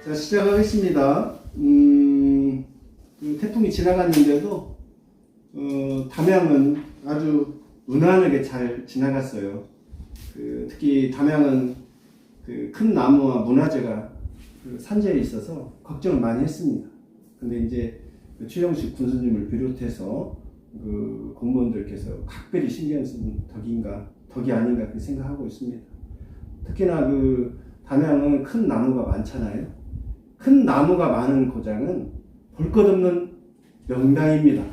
자, 시작하겠습니다. 그 태풍이 지나갔는데도 담양은 아주 무난하게 잘 지나갔어요. 특히 담양은 그 큰 나무와 문화재가 산재에 있어서 걱정을 많이 했습니다. 근데 이제 최영식 군수님을 비롯해서 그 공무원들께서 각별히 신경 쓴 덕이 아닌가 그렇게 생각하고 있습니다. 특히나 그 담양은 큰 나무가 많잖아요. 큰 나무가 많은 고장은 볼 것 없는 명당입니다.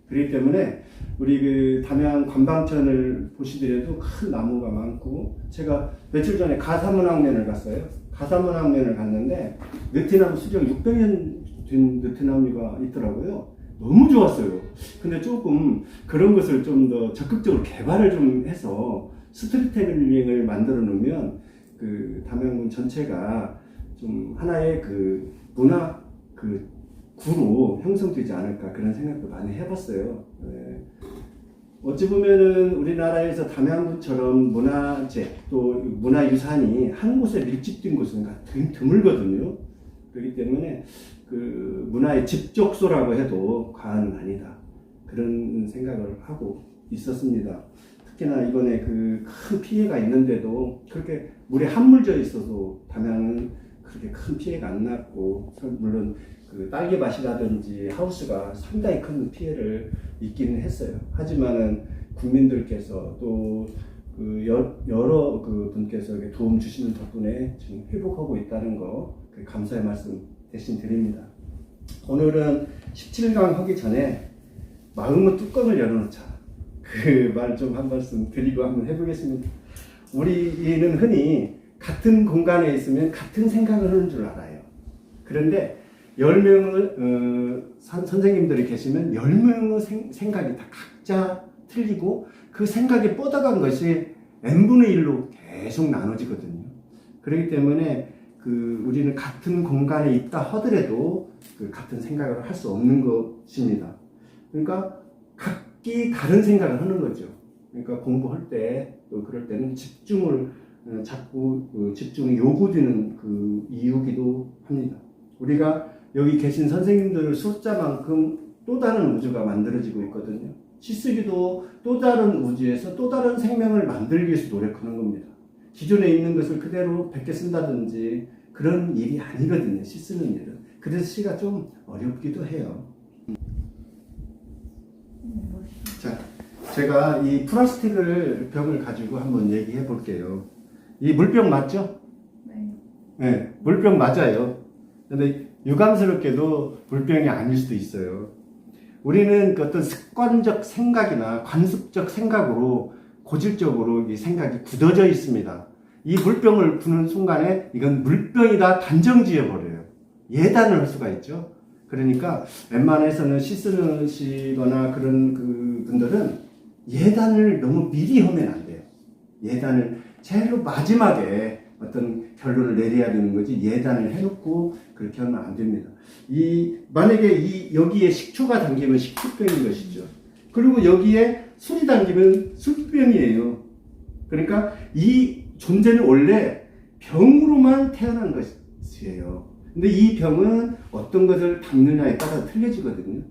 그렇기 때문에 우리 그 담양 관방천을 보시더라도 큰 나무가 많고, 제가 며칠 전에 가사문학면을 갔어요. 가사문학면을 갔는데 느티나무 수령 600년 된 느티나무가 있더라고요. 너무 좋았어요. 근데 조금 그런 것을 좀 더 적극적으로 개발을 좀 해서 스토리텔링을 만들어 놓으면 그 담양군 전체가 좀 하나의 그 문화 그 구로 형성되지 않을까 그런 생각도 많이 해봤어요. 네. 어찌 보면은 우리나라에서 담양군처럼 문화재 또 문화유산이 한 곳에 밀집된 곳은 드물거든요. 그렇기 때문에 그 문화의 집적소라고 해도 과언은 아니다. 그런 생각을 하고 있었습니다. 특히나 이번에 그 큰 피해가 있는데도 그렇게 물에 함물져 있어서 담양은 그렇게 큰 피해가 안 났고, 물론 그 딸기밭이라든지 하우스가 상당히 큰 피해를 입기는 했어요. 하지만은 국민들께서 또 그 여러 그 분께서 도움 주시는 덕분에 지금 회복하고 있다는 거 감사의 말씀 대신 드립니다. 오늘은 17강 하기 전에 마음의 뚜껑을 열어놓자, 그 말 좀 한 말씀 드리고 한번 해보겠습니다. 우리는 흔히 같은 공간에 있으면 같은 생각을 하는 줄 알아요. 그런데 10명을 선생님들이 계시면 10명의 생각이 다 각자 틀리고 그 생각이 뻗어간 것이 n분의 1로 계속 나눠지거든요. 그렇기 때문에 우리는 같은 공간에 있다 하더라도 같은 생각을 할 수 없는 것입니다. 그러니까 각기 다른 생각을 하는 거죠. 그러니까 공부할 때 또 그럴 때는 집중을 자꾸 집중이 요구되는 그 이유기도 합니다. 우리가 여기 계신 선생님들 숫자만큼 또 다른 우주가 만들어지고 있거든요. 시쓰기도 또 다른 우주에서 또 다른 생명을 만들기 위해서 노력하는 겁니다. 기존에 있는 것을 그대로 베껴 쓴다든지 그런 일이 아니거든요. 시 쓰는 일은. 그래서 시가 좀 어렵기도 해요. 자, 제가 이 플라스틱 병을 가지고 한번 얘기해 볼게요. 이 물병 맞죠? 네. 네, 물병 맞아요. 근데 유감스럽게도 물병이 아닐 수도 있어요. 우리는 그 어떤 습관적 생각이나 관습적 생각으로 고질적으로 이 생각이 굳어져 있습니다. 이 물병을 부는 순간에 이건 물병이다 단정 지어 버려요. 예단을 할 수가 있죠. 그러니까 웬만해서는 시 쓰시거나 그런 그 분들은 예단을 너무 미리 하면 안 돼요. 예단을 제일 마지막에 어떤 결론을 내려야 되는 거지, 예단을 해놓고 그렇게 하면 안 됩니다. 만약에 여기에 식초가 담기면 식초병인 것이죠. 그리고 여기에 술이 담기면 술병이에요. 그러니까 이 존재는 원래 병으로만 태어난 것이에요. 근데 이 병은 어떤 것을 담느냐에 따라 틀려지거든요.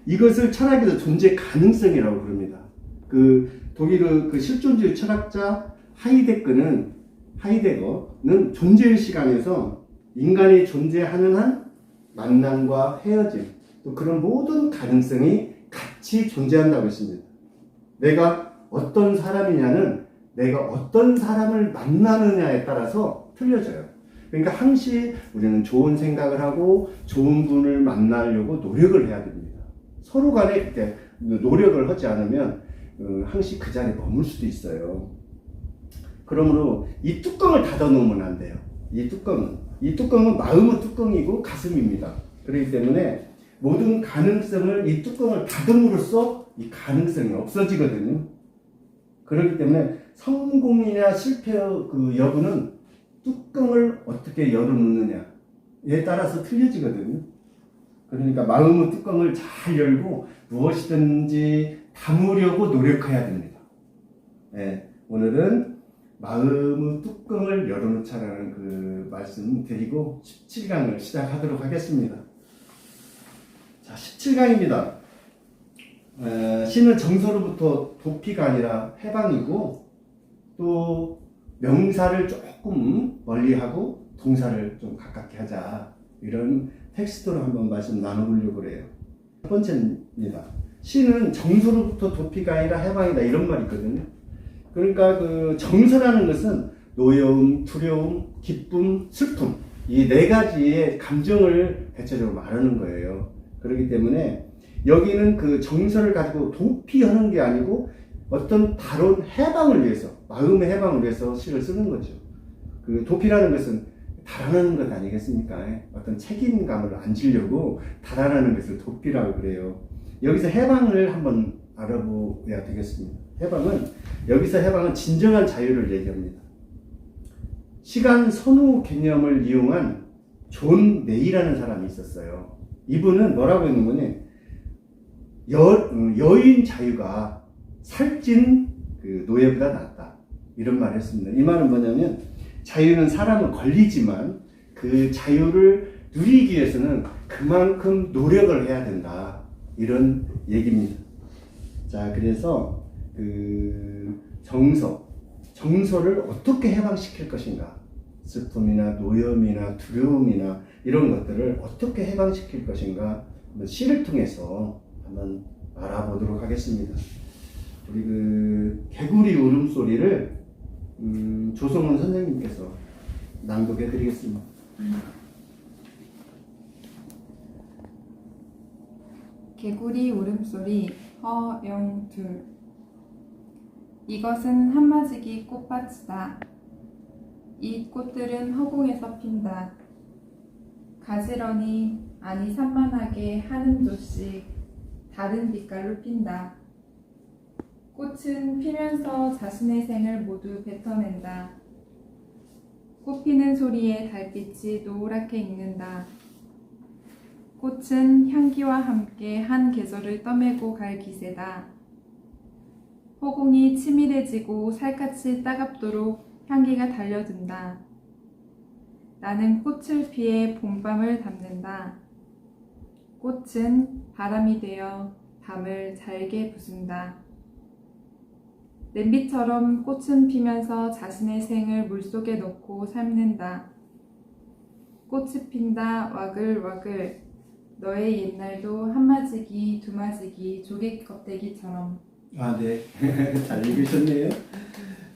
이것을 철학에서 존재 가능성이라고 부릅니다. 독일의 그 실존주의 철학자 하이데거는 존재의 시간에서 인간이 존재하는 한 만남과 헤어짐, 또 그런 모든 가능성이 같이 존재한다고 했습니다. 내가 어떤 사람이냐는 내가 어떤 사람을 만나느냐에 따라서 틀려져요. 그러니까 항시 우리는 좋은 생각을 하고 좋은 분을 만나려고 노력을 해야 됩니다. 서로 간에 그렇게 노력을 하지 않으면 항시 그 자리에 머물 수도 있어요. 그러므로 이 뚜껑을 닫아 놓으면 안 돼요. 이 뚜껑은 마음의 뚜껑이고 가슴입니다. 그렇기 때문에 모든 가능성을 이 뚜껑을 닫음으로써 이 가능성이 없어지거든요. 그렇기 때문에 성공이냐 실패의 그 여부는 뚜껑을 어떻게 열어놓느냐에 따라서 틀려지거든요. 그러니까 마음의 뚜껑을 잘 열고 무엇이든지 담으려고 노력해야 됩니다. 네, 오늘은 마음의 뚜껑을 열어놓자라는 그 말씀 드리고 17강을 시작하도록 하겠습니다. 자, 17강입니다. 신은 정서로부터 도피가 아니라 해방이고, 또 명사를 조금 멀리하고 동사를 좀 가깝게 하자, 이런 텍스트로 한번 말씀 나눠보려고 그래요. 첫 번째입니다. 신은 정서로부터 도피가 아니라 해방이다, 이런 말이 있거든요. 그러니까 그 정서라는 것은 노여움, 두려움, 기쁨, 슬픔, 이 네 가지의 감정을 대체적으로 말하는 거예요. 그렇기 때문에 여기는 그 정서를 가지고 도피하는 게 아니고 어떤 다른 해방을 위해서, 마음의 해방을 위해서 시를 쓰는 거죠. 그 도피라는 것은 달아나는 것 아니겠습니까? 어떤 책임감을 안 지려고 달아나는 것을 도피라고 그래요. 여기서 해방을 한번 알아보아야 되겠습니다. 여기서 해방은 진정한 자유를 얘기합니다. 시간 선호 개념을 이용한 존 메이라는 사람이 있었어요. 이분은 뭐라고 했는 거니? 여인 자유가 살찐 그 노예보다 낫다, 이런 말을 했습니다. 이 말은 뭐냐면, 자유는 사람은 걸리지만 그 자유를 누리기 위해서는 그만큼 노력을 해야 된다, 이런 얘기입니다. 자, 그래서 그 정서를 어떻게 해방시킬 것인가, 슬픔이나 노염이나 두려움이나 이런 것들을 어떻게 해방시킬 것인가, 시를 통해서 한번 알아보도록 하겠습니다. 우리 그 개구리 울음소리를 조성훈 선생님께서 낭독해 드리겠습니다. 개구리 울음소리 허영둘. 이것은 한마지기 꽃밭이다. 이 꽃들은 허공에서 핀다. 가지런히, 아니 산만하게 한 음조씩 다른 빛깔로 핀다. 꽃은 피면서 자신의 생을 모두 뱉어낸다. 꽃 피는 소리에 달빛이 노랗게 익는다. 꽃은 향기와 함께 한 계절을 떠매고 갈 기세다. 허공이 치밀해지고 살갗이 따갑도록 향기가 달려든다. 나는 꽃을 피해 봄밤을 담는다. 꽃은 바람이 되어 밤을 잘게 부순다. 냄비처럼 꽃은 피면서 자신의 생을 물속에 넣고 삶는다. 꽃이 핀다 와글와글. 너의 옛날도 한마지기 두마지기 조개 껍데기처럼. 아, 네. 잘 읽으셨네요.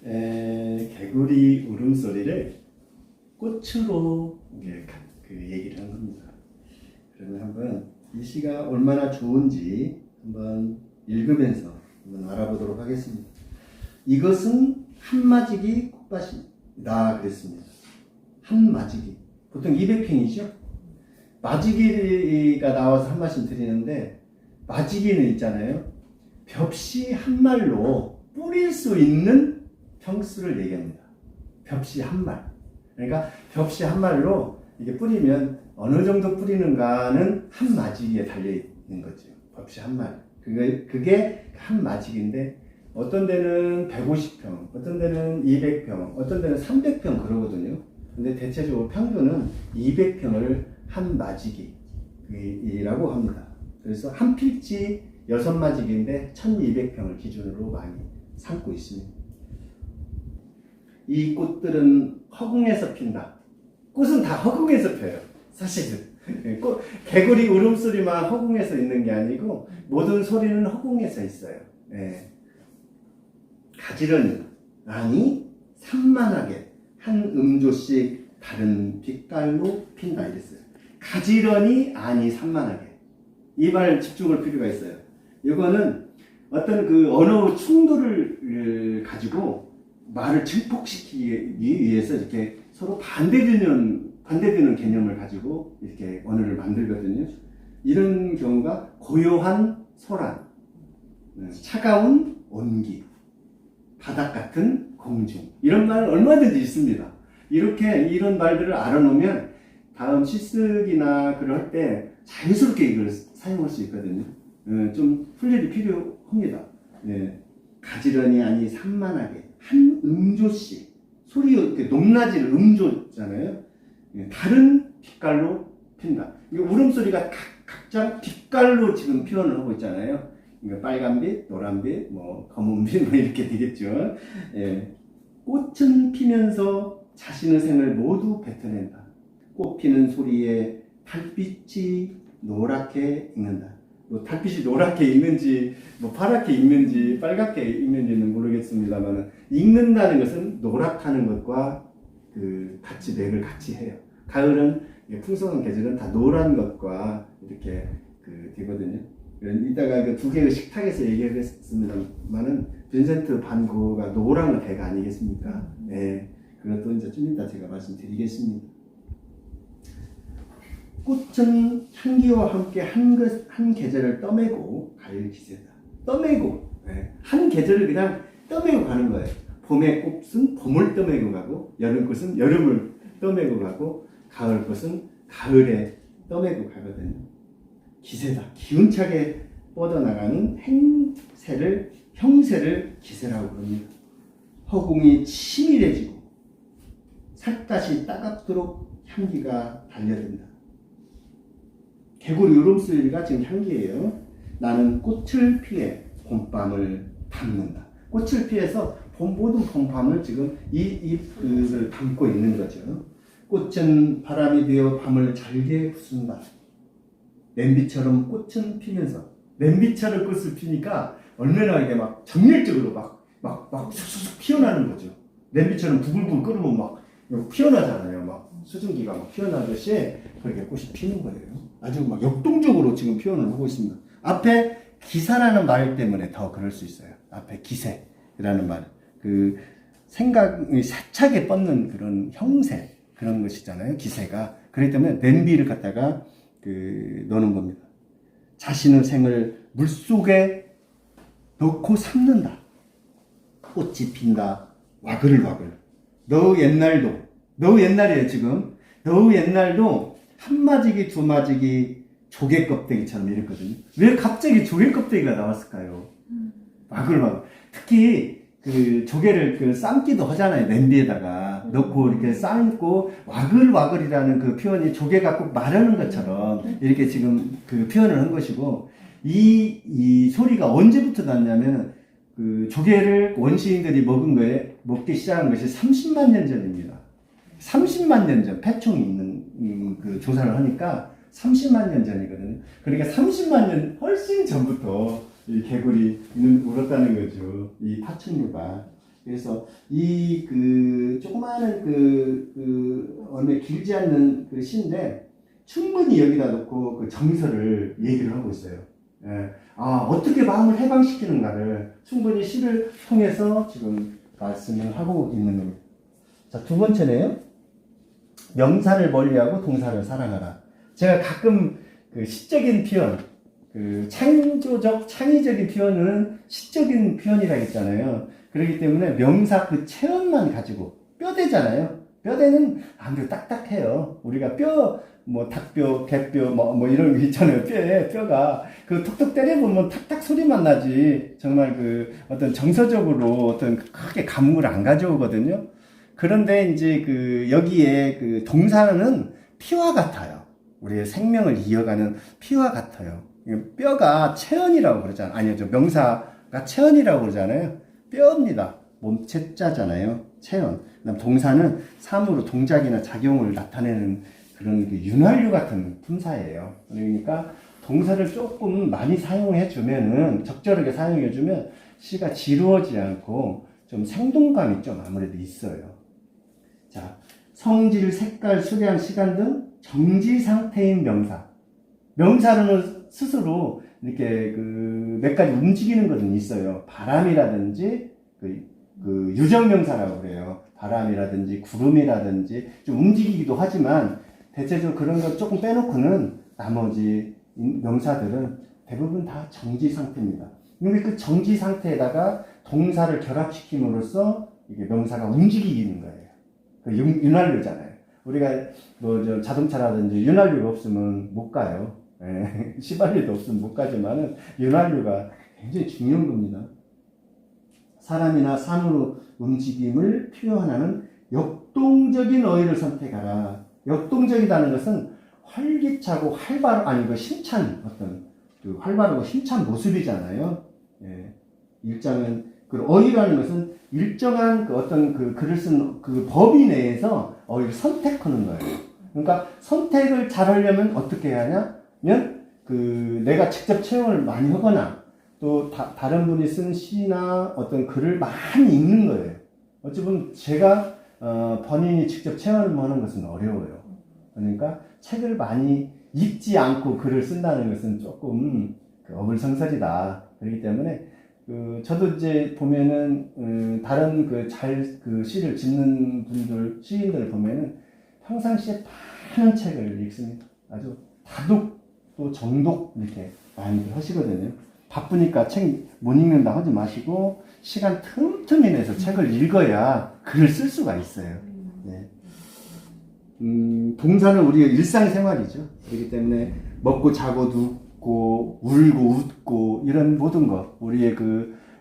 개구리 울음소리를 꽃으로 그 얘기를 한 겁니다. 그러면 한번 이 시가 얼마나 좋은지 한번 읽으면서 한번 알아보도록 하겠습니다. 이것은 한마지기 꽃밭이다 그랬습니다. 한마지기. 보통 200평이죠? 마지기가 나와서 한 말씀 드리는데, 마지기는 있잖아요. 벽시 한 말로 뿌릴 수 있는 평수를 얘기합니다. 벽시 한 말. 그러니까 벽시 한 말로 이게 뿌리면 어느 정도 뿌리는가는 한 마지기에 달려 있는 거죠. 벽시 한 말. 그게 한 마지기인데, 어떤 데는 150평, 어떤 데는 200평, 어떤 데는 300평 그러거든요. 근데 대체적으로 평균은 200평을 한 마지기라고 합니다. 그래서 한 필지 6마지기인데 1200평을 기준으로 많이 삼고 있습니다. 이 꽃들은 허공에서 핀다. 꽃은 다 허공에서 펴요, 사실은. 개구리 울음소리만 허공에서 있는 게 아니고 모든 소리는 허공에서 있어요. 네. 가지런히, 아니 산만하게 한 음조씩 다른 빛깔로 핀다 이랬어요. 가지런히, 아니 산만하게. 이 말 집중할 필요가 있어요. 이거는 어떤 그 언어 충돌을 가지고 말을 증폭시키기 위해서 이렇게 서로 반대되는 개념을 가지고 이렇게 언어를 만들거든요. 이런 경우가 고요한 소란, 차가운 온기, 바닥 같은 공중, 이런 말 얼마든지 있습니다. 이런 말들을 알아놓으면 다음 시쓰기나 그럴 때 자연스럽게 이걸 사용할 수 있거든요. 좀 훈련이 필요합니다. 네. 가지런히, 아니 산만하게 한 음조씩 소리 이렇게 높낮이를 음조잖아요. 다른 빛깔로 핀다. 이 울음소리가 각자 빛깔로 지금 표현을 하고 있잖아요. 빨간빛, 노란빛, 뭐 검은빛 뭐 이렇게 되겠죠. 예. 꽃은 피면서 자신의 생을 모두 뱉어낸다. 꽃 피는 소리에 달빛이 노랗게 익는다. 뭐 달빛이 노랗게 익는지 뭐 파랗게 익는지 빨갛게 익는지는 모르겠습니다만 익는다는 것은 노랗다는 것과 같이 맥을 같이 해요. 가을은 풍성한 계절은 다 노란 것과 이렇게 되거든요. 이따가 그 두 개의 식탁에서 얘기하겠습니다만은 빈센트 반 고흐가 노랑의 배가 아니겠습니까? 네, 그것도 이제 좀 이따 제가 말씀드리겠습니다. 꽃은 향기와 함께 한 계절을 떠매고 가을 기세다. 떠매고, 네. 한 계절을 그냥 떠매고 가는 거예요. 봄의 꽃은 봄을 떠매고 가고, 여름 꽃은 여름을 떠매고 가고, 가을 꽃은 가을에 떠매고 가거든요. 기세다. 기운차게 뻗어나가는 형세를 기세라고 부릅니다. 허공이 치밀해지고, 살갗이 따갑도록 향기가 달려든다. 개구리 울음소리가 지금 향기예요. 나는 꽃을 피해 봄밤을 담는다. 꽃을 피해서 모든 봄밤을 지금 잎을 담고 있는 거죠. 꽃은 바람이 되어 밤을 잘게 부순다. 냄비처럼 꽃은 피면서 냄비처럼 꽃을 피니까 얼마나 이게 막 정열적으로 막 쑥쑥 피어나는 거죠. 냄비처럼 부글부글 끓으면 막 피어나잖아요. 막 수증기가 막 피어나듯이 그렇게 꽃이 피는 거예요. 아주 막 역동적으로 지금 표현을 하고 있습니다. 앞에 기사라는 말 때문에 더 그럴 수 있어요. 앞에 기세라는 말. 생각이 세차게 뻗는 그런 형세, 그런 것이잖아요. 기세가. 그렇기 때문에 냄비를 갖다가 넣는 겁니다. 자신의 생을 물속에 넣고 삶는다. 꽃이 핀다. 와글와글. 너 옛날이에요, 지금. 너 옛날도 한마지기, 두마지기 조개 껍데기처럼 이랬거든요. 왜 갑자기 조개 껍데기가 나왔을까요? 와글와글. 특히 조개를 삶기도 하잖아요. 냄비에다가 넣고 이렇게 삶고 와글와글이라는 그 표현이 조개가 꼭 마르는 것처럼 이렇게 지금 표현을 한 것이고, 이 소리가 언제부터 났냐면 조개를 원시인들이 먹기 시작한 것이 30만 년 전입니다. 30만 년 전, 폐총이 있는 조사를 하니까 30만 년 전이거든요. 그러니까 30만 년 훨씬 전부터 이 개구리 울었다는 거죠. 이 파충류가. 그래서 이 조그마한 얼마 길지 않는 시인데 충분히 여기다 놓고 정서를 얘기를 하고 있어요. 예. 어떻게 마음을 해방시키는가를 충분히 시를 통해서 지금 말씀을 하고 있는 겁니다. 자, 두 번째네요. 명사를 멀리하고 동사를 사랑하라. 제가 가끔 시적인 표현, 창의적인 표현은 시적인 표현이라 했잖아요. 그렇기 때문에 명사 체험만 가지고, 뼈대잖아요. 뼈대는 아무래도 딱딱해요. 우리가 닭뼈, 개뼈, 이런 거 있잖아요. 뼈가. 톡톡 때려보면 탁탁 소리만 나지, 정말 어떤 정서적으로 크게 감흥을 안 가져오거든요. 그런데 이제 여기에 동사는 피와 같아요. 우리의 생명을 이어가는 피와 같아요. 뼈가 체언이라고 그러잖아요. 아니죠. 명사가 체언이라고 그러잖아요. 뼈입니다. 몸체자잖아요. 체언. 그다음 동사는 삶으로 동작이나 작용을 나타내는 그런 윤활유 같은 품사예요. 그러니까 동사를 조금 많이 사용해주면은, 적절하게 사용해주면 시가 지루하지 않고 좀 생동감이 좀 아무래도 있어요. 자, 성질, 색깔, 수량, 시간 등 정지 상태인 명사. 명사로는 스스로 이렇게 몇 가지 움직이는 것은 있어요. 바람이라든지 유정명사라고 그래요. 바람이라든지 구름이라든지 좀 움직이기도 하지만 대체적으로 그런 걸 조금 빼놓고는 나머지 명사들은 대부분 다 정지 상태입니다. 근데 정지 상태에다가 동사를 결합시킴으로써 이게 명사가 움직이는 거예요. 윤활유잖아요. 우리가 자동차라든지 윤활유가 없으면 못 가요. 시발리도 없으면 못 가지만은 윤활유가 굉장히 중요한 겁니다. 사람이나 산으로 움직임을 표현하는 역동적인 어휘를 선택하라. 역동적이라는 것은 활기차고 아니, 힘찬, 활발하고 힘찬 모습이잖아요. 예. 일장은, 그 어휘라는 것은 일정한 글을 쓴 그 범위 내에서 어휘를 선택하는 거예요. 그러니까 선택을 잘 하려면 어떻게 해야 하냐면, 내가 직접 체험을 많이 하거나, 또 다른 분이 쓴 시나 어떤 글을 많이 읽는 거예요. 어찌 보면 제가 본인이 직접 체험을 하는 것은 어려워요. 그러니까 책을 많이 읽지 않고 글을 쓴다는 것은 조금 어불성설이다. 그렇기 때문에 저도 이제 보면은 다른 시를 짓는 분들, 시인들 보면은 평상시에 많은 책을 읽습니다. 아주 다독 또 정독 이렇게 많이 하시거든요. 바쁘니까 책 못 읽는다 하지 마시고 시간 틈틈이 내서 책을 읽어야 글을 쓸 수가 있어요. 네. 동사는 우리의 일상생활이죠. 그렇기 때문에 먹고 자고 눕고 울고 웃고 이런 모든 것, 우리의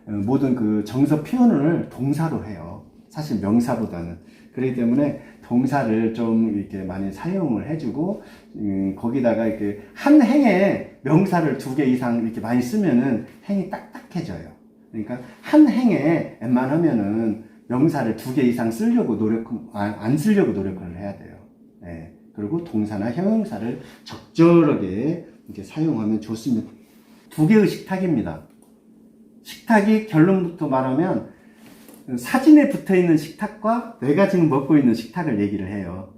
모든 정서 표현을 동사로 해요. 사실 명사보다는. 그렇기 때문에 동사를 좀 이렇게 많이 사용을 해주고, 거기다가 이렇게 한 행에 명사를 2개 이상 이렇게 많이 쓰면은 행이 딱딱해져요. 그러니까 한 행에 웬만하면은 명사를 2개 이상 안 쓰려고 노력을 해야 돼요. 네. 그리고 동사나 형용사를 적절하게 이렇게 사용하면 좋습니다. 2개의 식탁입니다. 식탁이 결론부터 말하면 사진에 붙어 있는 식탁과 내가 지금 먹고 있는 식탁을 얘기를 해요.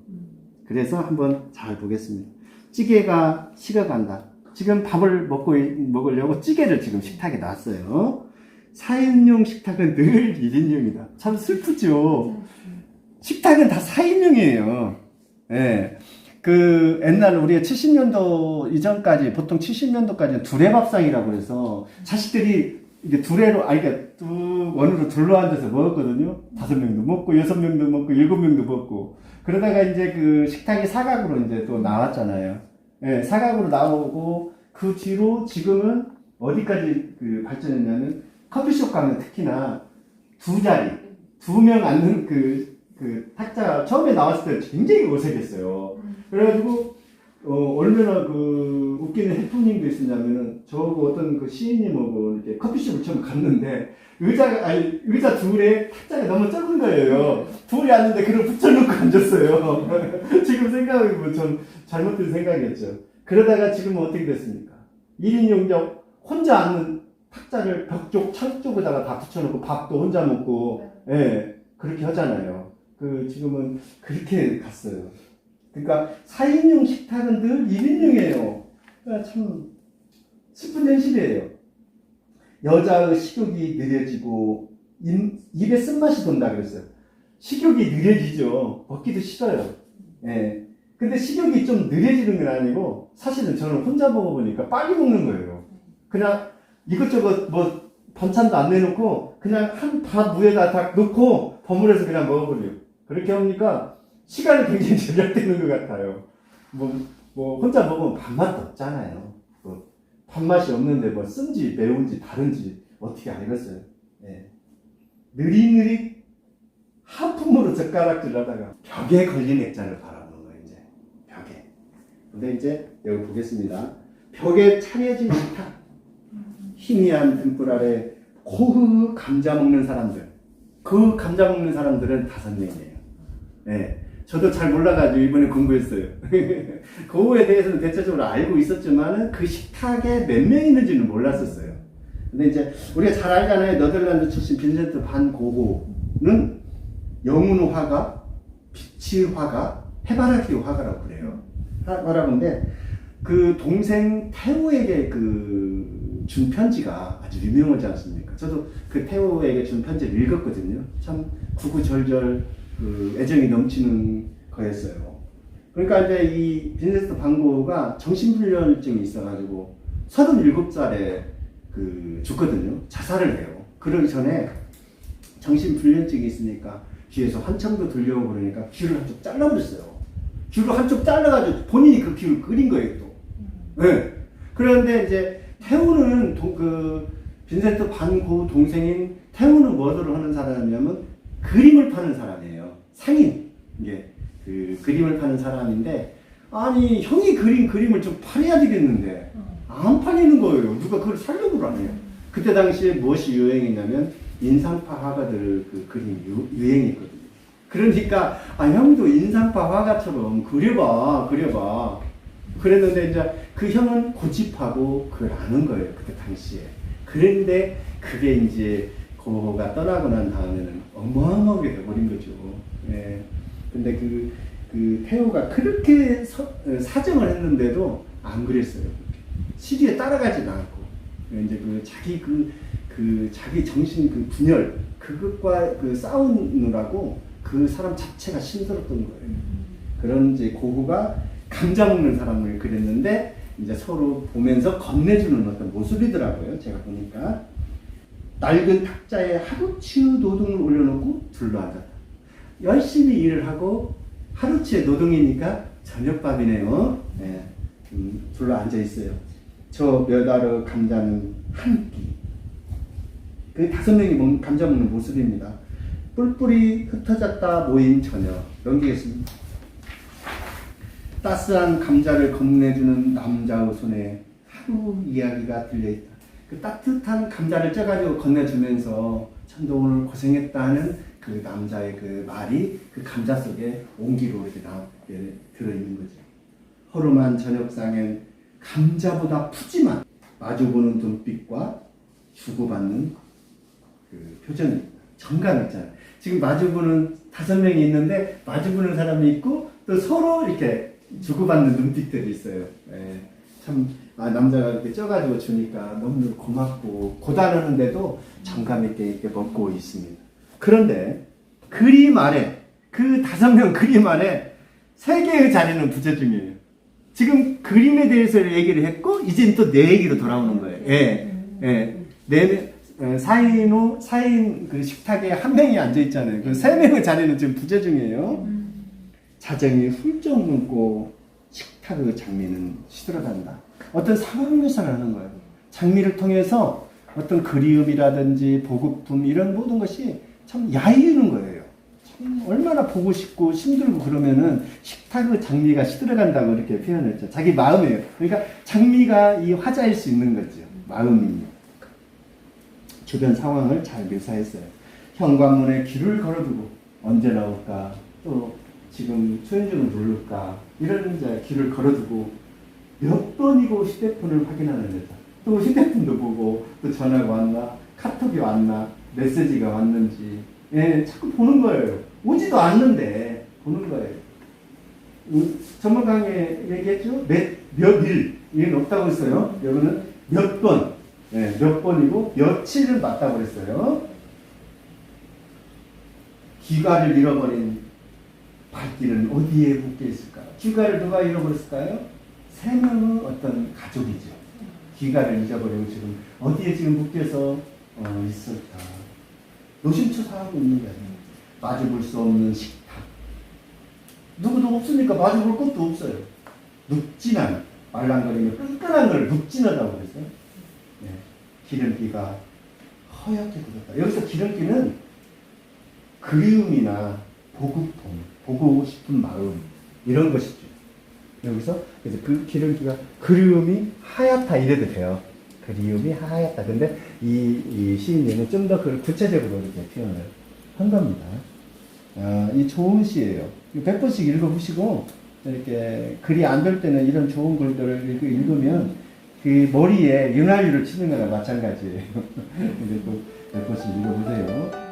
그래서 한번 잘 보겠습니다. 찌개가 식어간다. 지금 밥을 먹으려고 찌개를 지금 식탁에 놨어요. 4인용 식탁은 늘 1인용이다. 참 슬프죠. 식탁은 다 4인용이에요. 예. 옛날 우리가 70년도 이전까지, 보통 70년도까지는 두레밥상이라고 해서 자식들이 이게 원으로 둘러앉아서 먹었거든요. 5명도 먹고, 6명도 먹고, 7명도 먹고. 그러다가 이제 식탁이 사각으로 이제 또 나왔잖아요. 예, 사각으로 나오고, 그 뒤로 지금은 어디까지 발전했냐면, 커피숍 가면 특히나 2자리, 2명 앉는 탁자, 처음에 나왔을 때 굉장히 어색했어요. 그래가지고, 얼마나 웃기는 해프닝도 있었냐면은, 저하고 어떤 시인님하고 이렇게 커피숍을 처음 갔는데, 의자 둘에 탁자가 너무 적은 거예요. 둘이 앉는데 그걸 붙여놓고 앉았어요. 지금 생각해보면 좀 잘못된 생각이었죠. 그러다가 지금은 어떻게 됐습니까? 1인용적 혼자 앉는 탁자를 벽 쪽, 창 쪽에다가 다 붙여놓고 밥도 혼자 먹고, 예, 그렇게 하잖아요. 지금은 그렇게 갔어요. 그러니까 4인용 식탁은 늘 1인용이에요. 참 슬픈 현실이에요. 여자의 식욕이 느려지고 입에 쓴맛이 돈다 그랬어요. 식욕이 느려지죠. 먹기도 싫어요. 예. 근데 식욕이 좀 느려지는 건 아니고 사실은 저는 혼자 먹어보니까 빨리 먹는 거예요. 그냥 이것저것 반찬도 안 내놓고 그냥 한 밥 위에다 다 넣고 버무려서 그냥 먹어버려요. 그렇게 하니까 시간이 굉장히 절약되는 것 같아요. 혼자 먹으면 밥맛도 없잖아요. 밥맛이 없는데 쓴지 매운지 다른지 어떻게 알겠어요. 예. 느릿느릿 하품으로 젓가락질 하다가 벽에 걸린 액자를 바라보는 거예요, 이제. 벽에. 근데 이제 여기 보겠습니다. 벽에 차려진 식탁. 희미한 등불 아래 고흐 감자 먹는 사람들. 그 감자 먹는 사람들은 5명이에요. 예. 저도 잘 몰라가지고 이번에 공부했어요. 고흐에 대해서는 대체적으로 알고 있었지만은 그 식탁에 몇 명 있는지는 몰랐었어요. 근데 이제 우리가 잘 알잖아요. 네덜란드 출신 빈센트 반 고흐는 영훈 화가, 빛의 화가, 해바라기 화가라고 그래요. 화가라고인데 그 동생 태우에게 준 편지가 아주 유명하지 않습니까? 저도 그 태우에게 준 편지를 읽었거든요. 참 구구절절 애정이 넘치는 거였어요. 그러니까 이제 이 빈센트 반 고흐가 정신불면증이 있어가지고 37살에 죽거든요. 자살을 해요. 그러기 전에 정신불면증이 있으니까 귀에서 환청도 들려오고 그러니까 귀를 한쪽 잘라버렸어요. 귀를 한쪽 잘라가지고 본인이 그 귀를 그린 거예요, 또. 네. 그런데 이제 태우는 빈센트 반 고흐 동생인 태우는 뭐를 하는 사람이냐면 그림을 파는 사람이에요. 상인, 이게 그 그림을 파는 사람인데, 아니 형이 그린 그림을 좀 팔아야 되겠는데 안 팔리는 거예요. 누가 그걸 살려고 안 해요. 그때 당시에 무엇이 유행이냐면 인상파 화가들 그 그림 유행이거든요. 그러니까 아 형도 인상파 화가처럼 그려봐. 그랬는데 이제 그 형은 고집하고 그걸 아는 거예요. 그때 당시에. 그런데 그게 이제 고가 떠나고 난 다음에는 어마어마하게 돼버린 거죠. 예. 근데 그 태호가 그렇게 사정을 했는데도 안 그랬어요. 시리에 따라가지도 않고 이제 자기 정신 그 분열 그것과 그 싸우느라고 그 사람 자체가 힘들었던 거예요. 그런 이제 고흐가 감자 먹는 사람을 그렸는데 이제 서로 보면서 건네주는 어떤 모습이더라고요. 제가 보니까 낡은 탁자에 하루치의 노동을 올려놓고 둘러앉았다. 열심히 일을 하고 하루치의 노동이니까 저녁밥이네요. 네. 둘러앉아 있어요. 저 몇 알의 감자는 한 끼. 그 5명이 감자 먹는 모습입니다. 뿔뿔이 흩어졌다 모인 저녁. 넘기겠습니다. 따스한 감자를 건네주는 남자의 손에 하루 이야기가 들려있다. 그 따뜻한 감자를 쪄가지고 건네주면서 참 너 오늘 고생했다 하는 그 남자의 그 말이 그 감자 속에 온기로 이렇게 들어있는 거죠. 허름한 저녁상엔 감자보다 푸짐한 마주보는 눈빛과 주고받는 그 표정입니다. 정감 있잖아요. 지금 마주보는 5명이 있는데 마주보는 사람이 있고 또 서로 이렇게 주고받는 눈빛들이 있어요. 예. 참 남자가 이렇게 쪄가지고 주니까 너무 고맙고 고단하는데도 정감 있게 이렇게 먹고 있습니다. 그런데 그림 아래 그 5명 그림 아래 3개의 자리는 부재중이에요. 지금 그림에 대해서 얘기를 했고 이제 또 내 얘기로 돌아오는 거예요. 예. 4인 그 식탁에 1명이 앉아 있잖아요. 그 3명의 자리는 지금 부재중이에요. 자정이 훌쩍 넘고 식탁의 장미는 시들어간다. 어떤 상황 묘사를 하는 거예요. 장미를 통해서 어떤 그리움이라든지 보급품 이런 모든 것이 참 야유는 거예요. 참 얼마나 보고 싶고 힘들고 그러면은 식탁의 장미가 시들어간다고 이렇게 표현했죠. 자기 마음이에요. 그러니까 장미가 이 화자일 수 있는 거죠. 마음이. 주변 상황을 잘 묘사했어요. 현관문에 길을 걸어두고 언제 나올까? 또 지금 초인종을 누를까? 이런 이제 길을 걸어두고 몇 번이고 휴대폰을 확인하는 여자. 또 휴대폰도 보고 또 전화가 왔나? 카톡이 왔나? 메시지가 왔는지. 예, 자꾸 보는 거예요. 오지도 않는데 보는 거예요. 전문 강의에 얘기했죠? 몇 일. 이건 없다고 했어요. 여기는 몇 번. 예, 몇 번이고 며칠을 맞다고 그랬어요. 귀가를 잃어버린 발길은 어디에 묶여 있을까요? 귀가를 누가 잃어버렸을까요? 3명의 어떤 가족이죠. 귀가를 잊어버리고 지금 어디에 지금 묶여서 있을까? 노심초사하고 있는 거예요. 마주볼 수 없는 식탁. 누구도 없으니까 마주볼 것도 없어요. 눅진한 말랑거리며 끈끈한 걸 눅진하다고 그랬어요. 네. 기름기가 허옇게 굳었다. 여기서 기름기는 그리움이나 보고품, 보고 싶은 마음 이런 것이죠. 여기서 그래서 그 기름기가 그리움이 하얗다 이래도 돼요. 그리움이 하얗다. 근데 이 시인님은 좀 더 그걸 구체적으로 이렇게 표현을 한 겁니다. 이 좋은 시예요. 100번씩 읽어보시고 이렇게 글이 안 될 때는 이런 좋은 글들을 읽으면 그 머리에 윤활유를 치는 거나 마찬가지예요. 근데 또 100번씩 읽어보세요.